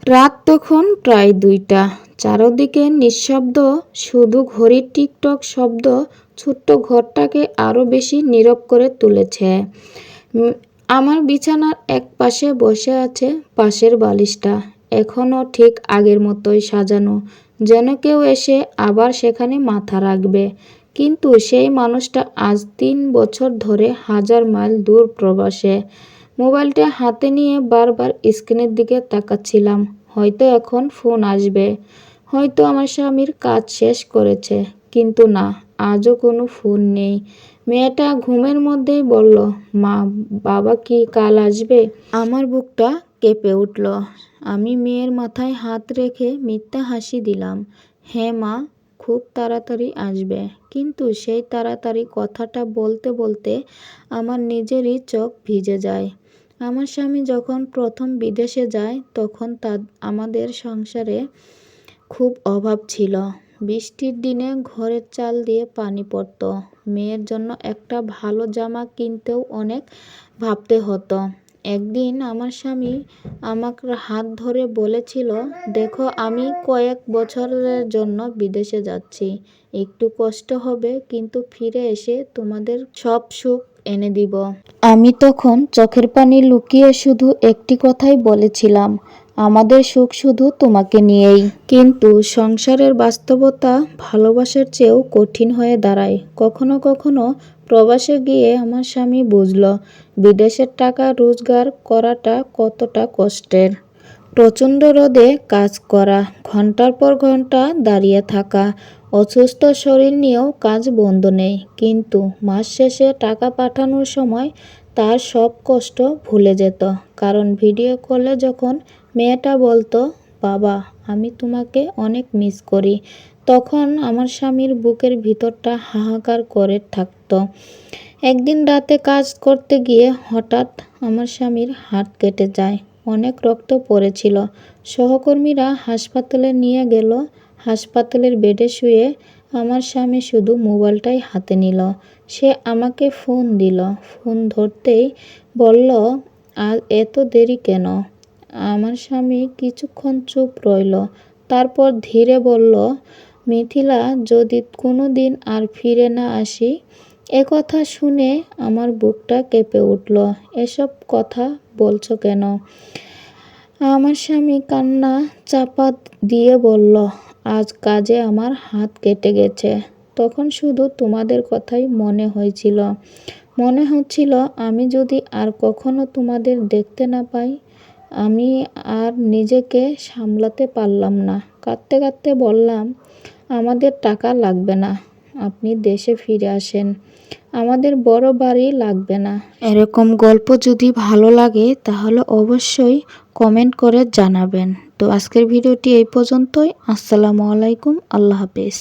রাত তখন প্রায় ২টা। চারদিকে নিঃশব্দ, শুধু ঘড়ির টিকটক শব্দ ছোট্ট ঘরটাকে আরও বেশি নীরব করে তুলেছে। আমার বিছানার এক পাশে বসে আছে পাশের বালিশটা, এখনও ঠিক আগের মতোই সাজানো, যেন কেউ এসে আবার সেখানে মাথা রাখবে। কিন্তু সেই মানুষটা আজ ৩ বছর ধরে ১০০০ মাইল দূর প্রবাসে। মোবাইলটা হাতে নিয়ে বারবার স্ক্রিনের দিকে তাকাচ্ছিলাম। হয়তো এখন ফোন আসবে, হয়তো আমার স্বামীর কাজ শেষ করেছে, কিন্তু না, আজও কোনো ফোন নেই। মেয়েটা ঘুমের মধ্যেই বলল, মা, বাবা কি কাল আসবে? আমার বুকটা কেঁপে উঠল। আমি মেয়ের মাথায় হাত রেখে মিথ্যা হাসি দিলাম। হ্যাঁ মা, খুব তাড়াতাড়ি আসবে। কিন্তু সেই তাড়াতাড়ি কথাটা বলতে বলতে আমার নিজেরই চোখ ভিজে যায়। আমার স্বামী যখন প্রথম বিদেশে যায় তখন আমাদের সংসারে খুব অভাব ছিল। বৃষ্টির দিনে ঘরের চাল দিয়ে পানি পড়ত। মেয়ের জন্য একটা ভালো জামা কিনতেও অনেক ভাবতে হতো। একদিন আমার স্বামী আমাকে হাত ধরে বলেছিল, দেখো, আমি কয়েক বছরের জন্য বিদেশে যাচ্ছি। একটু কষ্ট হবে, কিন্তু ফিরে এসে তোমাদের সব সুখ এনে দিব। আমি তখন চোখের পানি লুকিয়ে শুধু একটি কথাই বলেছিলাম, আমাদের সুখ শুধু তোমাকে নিয়েই। কিন্তু সংসারের বাস্তবতা ভালোবাসার চেয়েও কঠিন হয়ে দাঁড়ায়। কখনো কখনো প্রবাসে গিয়ে আমার স্বামী বুঝল বিদেশের টাকা রোজগার করাটা কতটা কষ্টের। প্রচণ্ড রোদে কাজ করা, ঘন্টার পর ঘন্টা দাঁড়িয়ে থাকা, অসুস্থ শরীর নিয়েও কাজ বন্ধ নেই। কিন্তু মাস শেষে টাকা পাঠানোর সময় তার সব কষ্ট ভুলে যেত। কারণ ভিডিও কলে যখন মেয়েটা বলতো, বাবা, আমি তোমাকে অনেক মিস করি, তখন আমার স্বামীর বুকের ভিতরটা হাহাকার করে থাকতো। একদিন রাতে কাজ করতে গিয়ে হঠাৎ আমার স্বামীর হাত কেটে যায়। অনেক রক্ত পড়েছিল। সহকর্মীরা হাসপাতালে নিয়ে গেল। হাসপাতালের বেডে শুয়ে আমার স্বামী শুধু মোবাইলটাই হাতে নিল। সে আমাকে ফোন দিল। ফোন ধরতেই বলল, আজ এত দেরি কেন? আমার স্বামী কিছুক্ষণ চুপ রইল, তারপর ধীরে বলল, মিথিলা, যদি কোনো দিন আর ফিরে না আসি। কথা শুনে আমার বুকটা কেঁপে উঠল। এসব কথা বলছো কেন? আমার স্বামী কান্না চাপা দিয়ে বলল, আজ কাজে আমার হাত কেটে গেছে। তখন শুধু তোমাদের কথাই মনে হয়েছিল। মনে হচ্ছিল আমি যদি আর কখনো তোমাদের দেখতে না পাই। আমি আর নিজেকে সামলাতে পারলাম না। কাঁদতে কাঁদতে বললাম, আমাদের টাকা লাগবে না, আপনি দেশে ফিরে আসেন। আমাদের বড় বাড়ি লাগবে না। এরকম গল্প যদি ভালো লাগে তাহলে অবশ্যই কমেন্ট করে জানাবেন। তো আজকের ভিডিওটি এই পর্যন্তই। আসসালামু আলাইকুম, আল্লাহ হাফেজ।